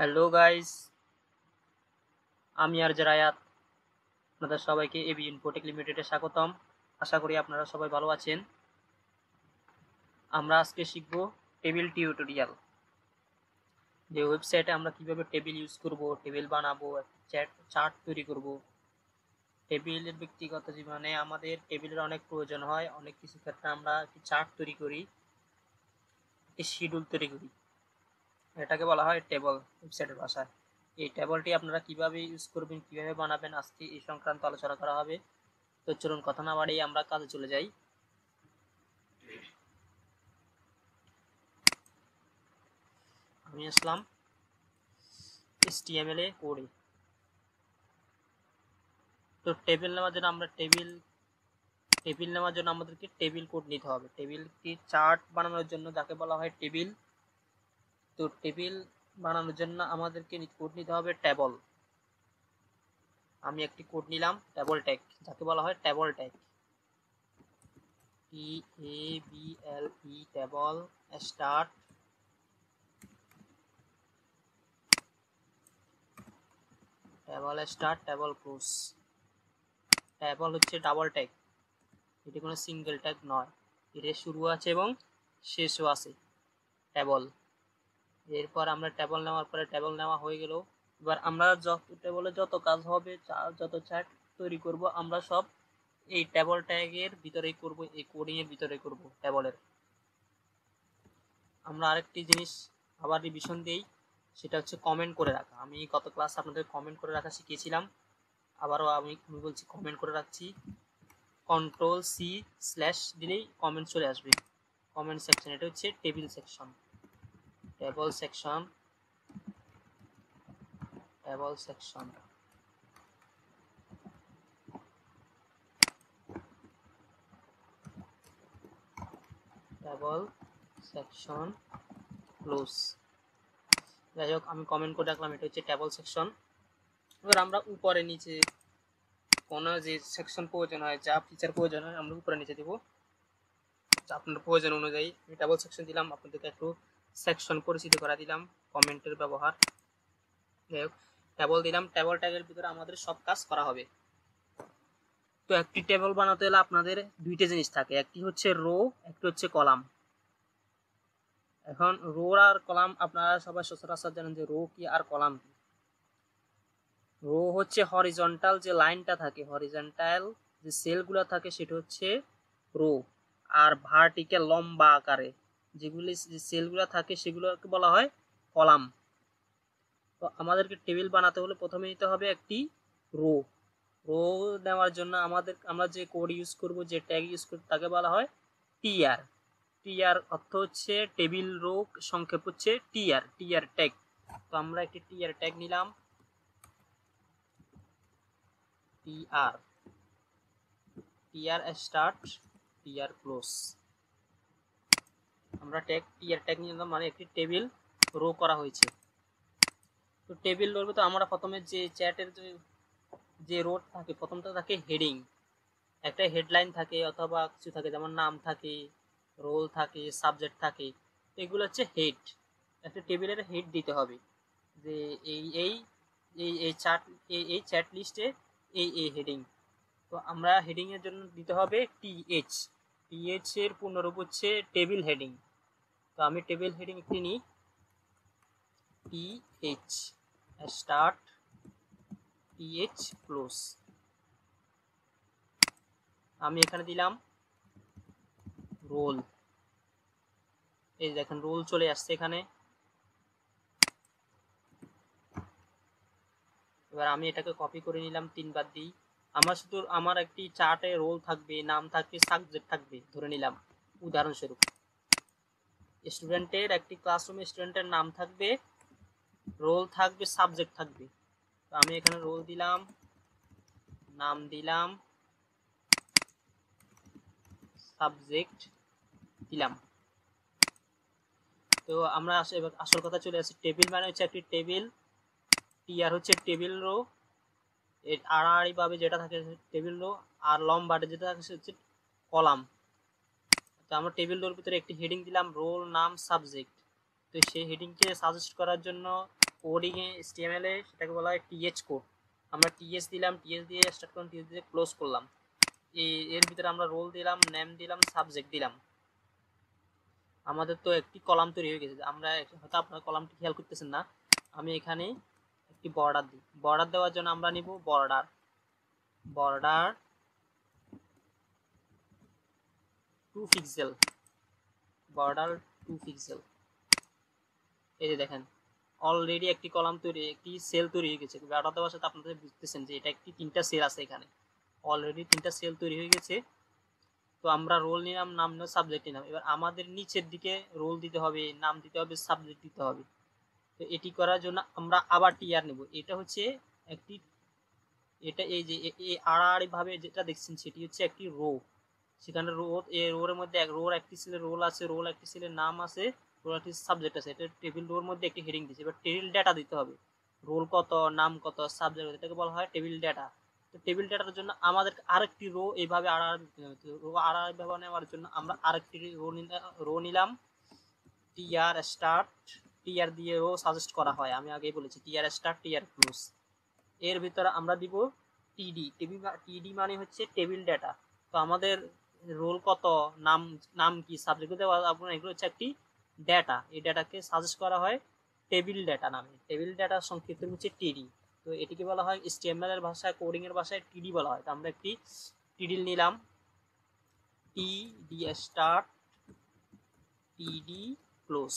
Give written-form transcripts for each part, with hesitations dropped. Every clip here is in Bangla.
হ্যালো গাইস, আমি আর জারায়াত আপনাদের সবাইকে abinfotech লিমিটেডে স্বাগতম। আশা করি আপনারা সবাই ভালো আছেন। আমরা আজকে শিখব টেবিল টিউটোরিয়াল। যে ওয়েবসাইটে আমরা কিভাবে টেবিল ইউজ করব, টেবিল বানাবো, চার্ট তৈরি করব। টেবিলের ব্যক্তিগত জীবনে আমাদের টেবিলের অনেক প্রয়োজন হয়। অনেক কিছু ক্ষেত্রে আমরা একটি চার্ট তৈরি করি, একটি শিডিউল তৈরি করি। এটাকে বলা হয় টেবল ওয়েবসাইটের ভাষায়। এই টেবলটি আপনারা কিভাবে ইউজ করবেন, কিভাবে বানাবেন, আজকে এই সংক্রান্ত আলোচনা করা হবে। তো চলুন কথা না বাড়িয়ে আমরা কাজে চলে যাই। আমি আসলাম HTML এ কোডে। তো টেবিল নেওয়ার জন্য আমাদেরকে টেবিল কোড নিতে হবে। টেবিলটি চার্ট বানানোর জন্য যাকে বলা হয় টেবিল। তো টেবিল বানানোর জন্য আমাদেরকে কোড নিতে হবে টেবল। আমি একটি কোড নিলাম টেবল ট্যাগ, যাকে বলা হয় table tag. TABLE table start, table close. Table হচ্ছে ডাবল ট্যাগ, এটি কোনো সিঙ্গেল ট্যাগ নয়, এর শুরু আছে এবং শেষও আছে টেবল। এরপর আমরা টেবল নেওয়ার পরে টেবল নেওয়া হয়ে গেল। এবার আমরা টেবলে যত কাজ হবে, যত চার্ট তৈরি করব, আমরা সব এই টেবল ট্যাগের ভিতরেই করব, এই কোডিং এর ভিতরে করব টেবলের। আমরা আরেকটি জিনিস আবার রিভিশন দেই, সেটা হচ্ছে কমেন্ট করে রাখা। আমি গত ক্লাসে আপনাদের কমেন্ট করে রাখা শিখিয়েছিলাম, আবারও আমি বলছি কমেন্ট করে রাখছি। Ctrl+C/ দিলেই কমেন্ট চলে আসবে কমেন্ট সেকশন। এটা হচ্ছে table section. Table section table section table section close. যাই হোক, আমি কমেন্ট করে রাখলাম, এটা হচ্ছে টেবল সেকশন। এবার আমরা উপরে নিচে কোনো যে সেকশন প্রয়োজন হয়, যা ফিচার প্রয়োজন হয়, আমরা উপরে নিচে দেবো আপনার প্রয়োজন অনুযায়ী। আমি টেবল সেকশন দিলাম, আপনাদেরকে একটু সেকশন পরিচিত করা দিলাম, কমেন্টের ব্যবহার। যাই হোক, টেবল দিলাম। টেবল ট্যাগের ভিতরে আমাদের সব কাজ করা হবে। তো একটি টেবল বানাতে হলে আপনাদের দুইটা জিনিস থাকে, একটি হচ্ছে রো, একটি হচ্ছে কলাম। এখন রো আর কলাম আপনারা সবাই সচরাচর জানেন যে রো কি আর কলাম কি। রো হচ্ছে হরিজন্টাল যে লাইনটা থাকে, হরিজন্টাল যে সেলগুলো থাকে, সেটা হচ্ছে রো। আর ভার্টিক্যাল লম্বা আকারে যেগুলি সেলগুলো থাকে, সেগুলোকে বলা হয় কলাম। তো আমাদেরকে টেবিল বানাতে হলে প্রথমে নিতে হবে একটি রো। রো নেওয়ার জন্য আমরা যে কোড ইউজ করব, যে ট্যাগ ইউজ করব, তাকে বলা হয় টিআর। টিআর অর্থ হচ্ছে টেবিল রো, সংক্ষেপ হচ্ছে টিআর ট্যাগ। তো আমরা একটি টিআর ট্যাগ নিলাম, টিআর স্টার্ট, টিআর ক্লোজ। আমরা টিআর ট্যাগ নিলাম, মানে একটি টেবিল রো করা হয়েছে। তো টেবিল রোর তো আমরা প্রথমে যে চ্যাটের যে রো থাকে, প্রথমটা থাকে হেডিং, একটা হেডলাইন থাকে অথবা কিছু থাকে, যেমন নাম থাকে, রোল থাকে, সাবজেক্ট থাকে। এগুলো হচ্ছে হেড। একটা টেবিলের হেড দিতে হবে যে এই এই এই এই চার্ট এই চ্যাট লিস্টে এই হেডিং। তো আমরা হেডিং এর জন্য দিতে হবে টিএইচ এর পূর্ণরূপ হচ্ছে টেবিল হেডিং। তো আমি টেবিল হেডিং একটি নিই, টিএইচ স্টার্ট, টিএইচ ক্লোজ। আমি এখানে দিলাম রোল। এই দেখেন রোল চলে আসছে এখানে। এবার আমি এটাকে কপি করে নিলাম, 3 বার দিই। আমার একটি চার্টে রোল থাকবে, নাম থাকবে, সাবজেক্ট থাকবে, ধরে নিলাম উদাহরণস্বরূপ। স্টুডেন্টের একটি ক্লাসরুমে স্টুডেন্টের নাম থাকবে, রোল থাকবে, সাবজেক্ট থাকবে। তো আমি এখানে রোল দিলাম, নাম দিলাম, সাবজেক্ট দিলাম। তো আমরা এবার আসল কথা চলে আসি। টেবিল মানে হচ্ছে একটি টেবিল, টিআর হচ্ছে টেবিল রো, এর আড়াআড়ি ভাবে যেটা থাকে টেবিল রো, আর লম্বাটে যেটা থাকে হচ্ছে কলাম। তো আমরা টেবিল রোর ভিতরে একটি হেডিং দিলাম রোল, নাম, সাবজেক্ট। তো সেই হেডিংকে সাজেস্ট করার জন্য কোডিং এ HTML এ সেটাকে বলা হয় টিএচ কোড। আমরা টিএস দিলাম, টিএস দিয়ে স্টার্ট করলাম, টিএস দিয়ে ক্লোজ করলাম। এর ভিতরে আমরা রোল দিলাম, নেম দিলাম, সাবজেক্ট দিলাম। আমাদের তো একটি কলাম তৈরি হয়ে গেছে। আমরা হয়তো আপনার কলামটি খেয়াল করতেছেন না, আমি এখানে একটি বর্ডার দিই। বর্ডার দেওয়ার জন্য আমরা নিব বর্ডার 2 পিক্সেল, বর্ডার 2 পিক্সেল। এই যে দেখেন অলরেডি একটি কলাম তৈরি, একটি সেল তৈরি হয়ে গেছে। বর্ডার দেওয়ার সাথে আপনাদের বুঝতেছেন যে এটা একটি 3টা সেল আছে, এখানে অলরেডি 3টা সেল তৈরি হয়ে গেছে। তো আমরা রোল নিলাম, নাম নিলাম, সাবজেক্ট নিলাম। এবার আমাদের নিচের দিকে রোল দিতে হবে, নাম দিতে হবে, সাবজেক্ট দিতে হবে। তো এটি করার জন্য আমরা আবার টিআর নেব। এটা হচ্ছে একটি, এটা এই যে এই আড়াআড়ি ভাবে যেটা দেখছেন সেটি হচ্ছে একটি রো। সেখানে রোর মধ্যে রোর একটি সেলের রোল আছে, রোল একটি সেলের নাম আছে, রোল একটি সাবজেক্ট আছে। এটা টেবিল রোর মধ্যে একটি হেডিং দিচ্ছে। এবার টেবিল ডেটা দিতে হবে, রোল কত, নাম কত, সাবজেক্ট, এটাকে বলা হয় টেবিল ডেটা। তো টেবিল ডেটার জন্য আমাদের আরেকটি রো এইভাবে আড়াআড়ি রো আড়াআড়ি ভাবে নেওয়ার জন্য আমরা আরেকটি রো নিলাম, টিআর স্টার্ট। টিআর দিয়ে রো সাজেস্ট করা হয়, আমি আগেই বলেছি, টিআর স্টার্ট, টিআর ক্লোজ। এর ভিতরে আমরা দিব টিডি। টিডি মানে হচ্ছে টেবিল ডেটা। তো আমাদের রোল কত, নাম নাম কি, সাবজেক্ট দেওয়া, আপনার এগুলো হচ্ছে একটি ডেটা। এই ডেটাকে সাজেস্ট করা হয় টেবিল ডেটা নামে। টেবিল ডেটার সংক্ষিপ্ত হচ্ছে টিডি। তো এটিকে বলা হয় HTML এর ভাষায়, কোডিং এর ভাষায় টিডি বলা হয়। তো আমরা একটি টিডি নিলাম, টিডি স্টার্ট, টিডি ক্লোজ,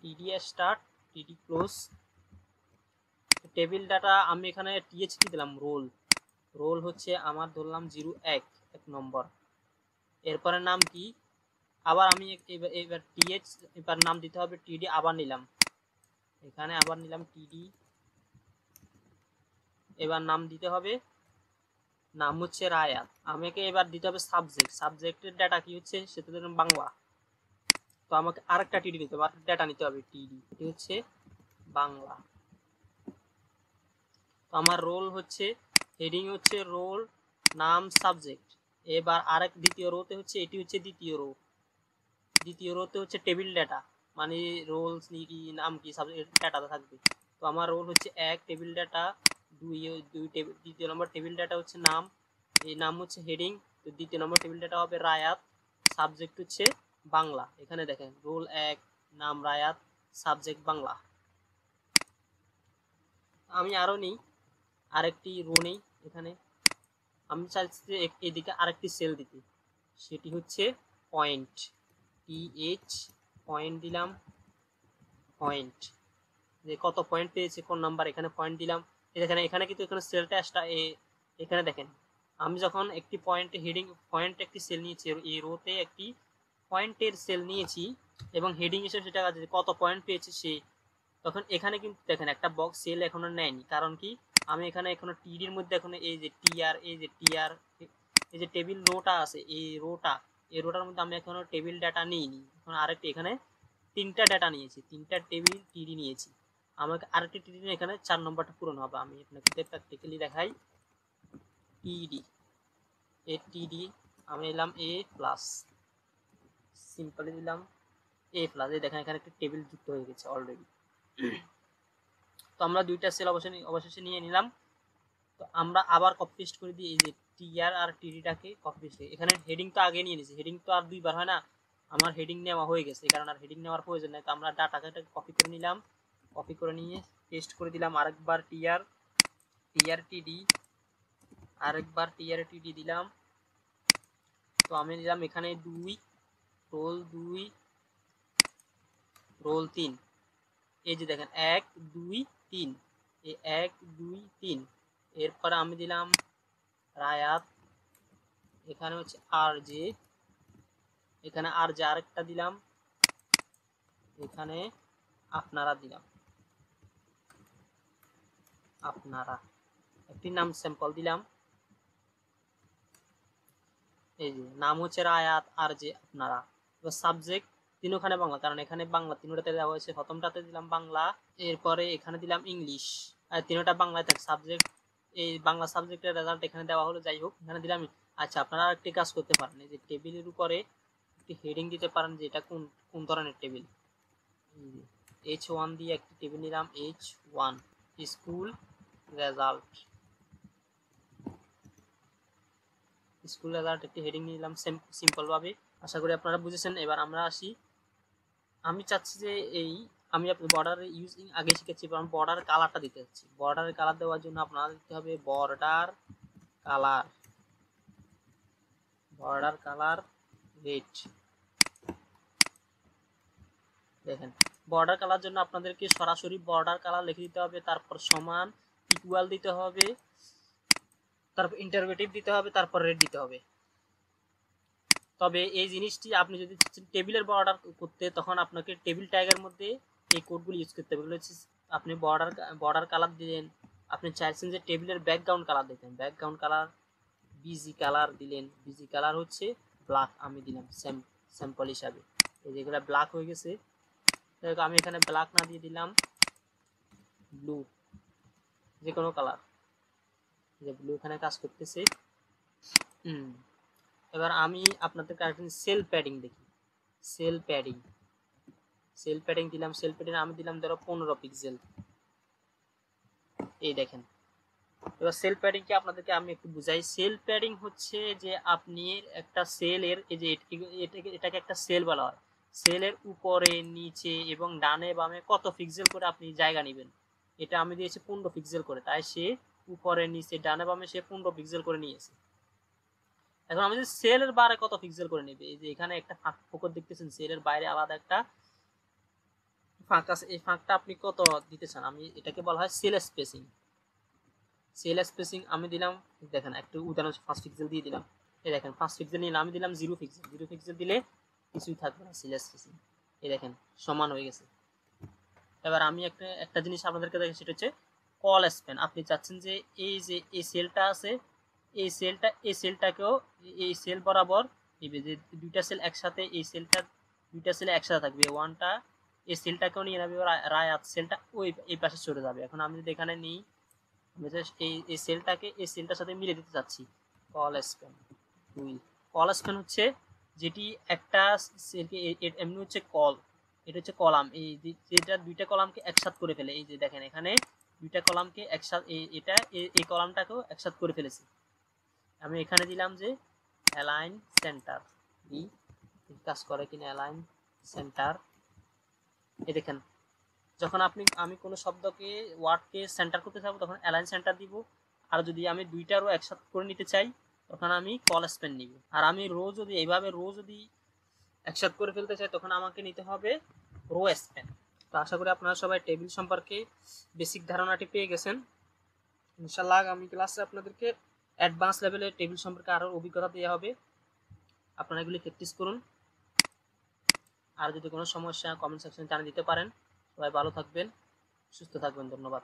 টিডি স্টার্ট, টিডি ক্লোজ। টেবিল ডাটা আমি এখানে টিএচ কি দিলাম, রোল। রোল হচ্ছে আমার ধরলাম 01 এক নম্বর। এরপরে নাম কি, আবার আমি এবার টিএচ, এবার নাম দিতে হবে টিডি, আবার নিলাম, এখানে আবার নিলাম টিডি। এবার নাম দিতে হবে, নাম হচ্ছে রায়াত। আমাকে এবার দিতে হবে সাবজেক্ট। সাবজেক্টের ডাটা কি হচ্ছে, সেটা দিলাম বাংলা। তো আমাকে আরেকটা টিডি নিতে হবে, আরেকটা ডাটা নিতে হবে, টিডি, এটি হচ্ছে বাংলা। তো আমার রোল হচ্ছে, হেডিং হচ্ছে রোল, নাম, সাবজেক্ট। এবার আরেক দ্বিতীয় রোতে হচ্ছে, এটি হচ্ছে দ্বিতীয় রো। দ্বিতীয় রোতে হচ্ছে টেবিল ডাটা, মানে রোলস কি, নাম কি, সাবজেক্ট, ডাটা থাকবে। তো আমার রোল হচ্ছে 1 টেবিল ডাটা, 2 টেবিল, দ্বিতীয় নম্বর টেবিল ডাটা হচ্ছে নাম, এই নাম হচ্ছে হেডিং। তো দ্বিতীয় নম্বর টেবিল ডাটা হবে রায়াত, সাবজেক্ট হচ্ছে বাংলা। এখানে দেখেন রোল 1, নাম রায়াত, সাবজেক্ট বাংলা। আমি আরো নেই, আরেকটি রো নেই। এখানে আমি চাইছি এদিকে আরেকটি সেল দিতে, সেটি হচ্ছে পয়েন্ট, টিএইচ, পয়েন্ট দিলাম, পয়েন্ট, যে কত পয়েন্ট পেয়েছে, কোন নাম্বার, এখানে পয়েন্ট দিলাম। এখানে কিন্তু এখানে সেলটা এখানে দেখেন, আমি যখন একটি পয়েন্ট হেডিং, পয়েন্ট একটি সেল নিয়েছি, এই রোতে একটি পয়েন্টের সেল নিয়েছি এবং হেডিং হিসেবে সেটা কত পয়েন্ট পেয়েছে সে, তখন এখানে কিন্তু দেখেন একটা বক্স সেল এখনো নেয়নি। কারণ কি, আমি এখানে এখনো টিডির মধ্যে এখনো এই যে টিআর, এই যে টিআর, এই যে টেবিল রোটা আছে, এই রোটার মধ্যে আমি এখনো টেবিল ডাটা নিইনি। এখন আরেকটি, এখানে 3টা ডাটা নিয়েছি, 3টা টেবিল টিডি নিয়েছি। আমাকে আরেকটি টিডি নিয়ে এখানে 4 নম্বরটা পূরণ হবে। আমি আপনাকে প্র্যাকটিক্যালি দেখাই। টিডি, এ টিডি আমি নিলাম এ প্লাস, সিম্পলি দিলাম এ প্লাস। এই দেখেন এখানে একটা টেবিল যুক্ত হয়ে গেছে অলরেডি। তো আমরা 2টা সেল অবশেষে নিয়ে নিলাম। তো আমরা আবার কপি পেস্ট করে দিই, এই যে টিআর আর টিডিটাকে কপি পেস্ট। এখানে হেডিং তো আগে নিয়ে নিয়েছি, হেডিং তো আর 2বার হয় না, আমার হেডিং নেওয়া হয়ে গেছে, কারণ আর হেডিং নেওয়ার প্রয়োজন নেই। তো আমরা ডাটাকে কপি করে নিলাম, কপি করে নিয়ে পেস্ট করে দিলাম। আরেকবার টিআর, টিআর টিডি, আরেকবার টিআর টিডি দিলাম। তো আমি দিলাম এখানে 2, রোল 2, রোল 3। এই যে দেখেন 1 2 3, এই 1 2 3। এরপরে আমি দিলাম রায়াত, এখানে হচ্ছে আর জে, এখানে আর জে আরেকটা দিলাম, এখানে আপনারা দিলাম, আপনারা একটি নাম স্যাম্পল দিলাম। এই যে নাম হচ্ছে রায়াত, আর জে, আপনারা। এবার সাবজেক্ট তিনখানে বাংলা, কারণ এখানে বাংলা তিনটাতে দেওয়া হয়েছে। প্রথমটাতে দিলাম বাংলা, এরপরে এখানে দিলাম ইংলিশ, আর তিনটা বাংলায় থাকে। সাবজেক্ট, এই বাংলা সাবজেক্টের রেজাল্ট এখানে দেওয়া হলো, যাই হোক এখানে দিলাম। আচ্ছা, আপনারা আরেকটি কাজ করতে পারেন, এই যে টেবিলের উপরে একটি হেডিং দিতে পারেন যে এটা কোন ধরনের টেবিল। H1 দিয়ে একটি টেবিল নিলাম, H1 school result, school result একটি হেডিং নিলাম সিম্পল ভাবে। আশা করি আপনারা বুঝেছেন। এবার আমরা আসি, আমি চাচ্ছি যে আমি বর্ডার ইউজিং আগে শিখেছি, এবার বর্ডার কালারটা দিতে যাচ্ছি। বর্ডারের কালার দেওয়ার জন্য আপনারা দিতে হবে বর্ডার কালার রেড। দেখেন বর্ডার কালার জন্য আপনাদেরকে সরাসরি বর্ডার কালার লিখে দিতে হবে, তারপর সমান ইকুয়াল দিতে হবে, তারপর ইন্টারভেটিভ দিতে হবে, তারপর রেড দিতে হবে। তবে এই জিনিসটি আপনি যদি টেবিলের বর্ডার করতে, তখন আপনাকে টেবিল ট্যাগের মধ্যে এই কোডগুলো ইউজ করতে হবে। আপনি বর্ডার কালার দিলেন, আপনি চাইছেন যে টেবিলের ব্যাকগ্রাউন্ড কালার দিতেন, ব্যাকগ্রাউন্ড কালার বিজি কালার দিলেন, বিজি কালার হচ্ছে ব্ল্যাক, আমি দিলাম স্যাম্পল হিসাবে। এই যেগুলো ব্ল্যাক হয়ে গেছে, আমি এখানে ব্ল্যাক না দিয়ে দিলাম ব্লু, যে কোনো কালার, যে ব্লু এখানে কাজ করতেছে। এবার আমি আপনাদেরকে আরেকটা সেল প্যাডিং দেখি, সেল প্যাডিং দিলাম, সেল প্যাডিং আমি দিলাম ধরো 15 পিক্সেল। এই দেখেন, এবার সেল প্যাডিং কি আপনাদেরকে আমি একটু বুঝাই। সেল প্যাডিং হচ্ছে যে আপনি একটা সেলের, এই যে এটাকে একটা সেল বলা হয়, সেলের উপরে নিচে এবং ডানে বামে কত পিক্সেল করে আপনি জায়গা নেবেন। এটা আমি দিয়েছি 15 পিক্সেল করে, তাই সে উপরে নিচে ডানে বামে সে 15 পিক্সেল করে নিয়েছে। এখন আমি যদি সেলের বাইরে কত পিক্সেল করে নেবে, এই যে এখানে একটা ফাঁক ফোকর দেখতেছেন, সেলের বাইরে আলাদা একটা ফাঁক আছে, এই ফাঁকটা আপনি কত দিতে চান, আমি এটাকে বলা হয় সেল স্পেসিং। সেল স্পেসিং আমি দিলাম, দেখেন একটু উদাহরণ 5 পিক্সেল দিয়ে দিলাম। এই দেখেন 5 পিক্সেল নিলে আমি দিলাম 0 পিক্সেল, 0 পিক্সেল দিলে কিছুই থাকবে না সেল স্পেসিং। এই দেখেন সমান হয়ে গেছে। এবার আমি একটা জিনিস আপনাদেরকে দেখেন, সেটা হচ্ছে কল স্প্যান। আপনি চাচ্ছেন যে এই যে এই সেলটা আছে, এই সেলটাকেও এই সেল বরাবর নিবে, যে দুইটা সেল একসাথে, এই সেলটা দুইটা সেল একসাথে থাকবে, ওয়ানটা এই সেলটাকেও নিয়ে নেবে, রায়াত সেলটা ওই এই পাশে চলে যাবে। এখন আমি যদি এখানে নিই, আমি জাস্ট এই সেলটাকে এই সেলটার সাথে মিলে দিতে চাচ্ছি, কল স্প্যান 2। কল স্প্যান হচ্ছে যেটি একটা সেলকে এমনি হচ্ছে কল, এটা হচ্ছে কলাম, এই যেটা দুইটা কলামকে একসাথে করে ফেলে। এই যে দেখেন এখানে দুইটা কলামকে একসাথে, এটা এই কলামটাকেও একসাথে করে ফেলেছি। আমি এখানে দিলাম যে অ্যালাইন সেন্টার, কাজ করে কিনা অ্যালাইন সেন্টার। এই দেখেন যখন আমি কোনো শব্দকে ওয়ার্ডকে সেন্টার করতে চাইবো তখন অ্যালাইন সেন্টার দিব, আর যদি আমি দুইটারও একসাথে করে নিতে চাই তখন আমি কল স্প্যান নিব। আর আমি এইভাবে রো যদি একসাথে করে ফেলতে চাই তখন আমাকে নিতে হবে রো স্প্যান। তো আশা করি আপনারা সবাই টেবিল সম্পর্কে বেসিক ধারণাটি পেয়ে গেছেন। ইনশাআল্লাহ আগামী ক্লাসে আপনাদেরকে অ্যাডভান্স লেভেলের টেবিল সম্পর্কে আরও অভিজ্ঞতা দেওয়া হবে, আপনারা এগুলি প্র্যাকটিস করুন। আর যদি কোনো সমস্যা কমেন্ট সেকশনে জানিয়ে দিতে পারেন। সবাই ভালো থাকবেন, সুস্থ থাকবেন, ধন্যবাদ।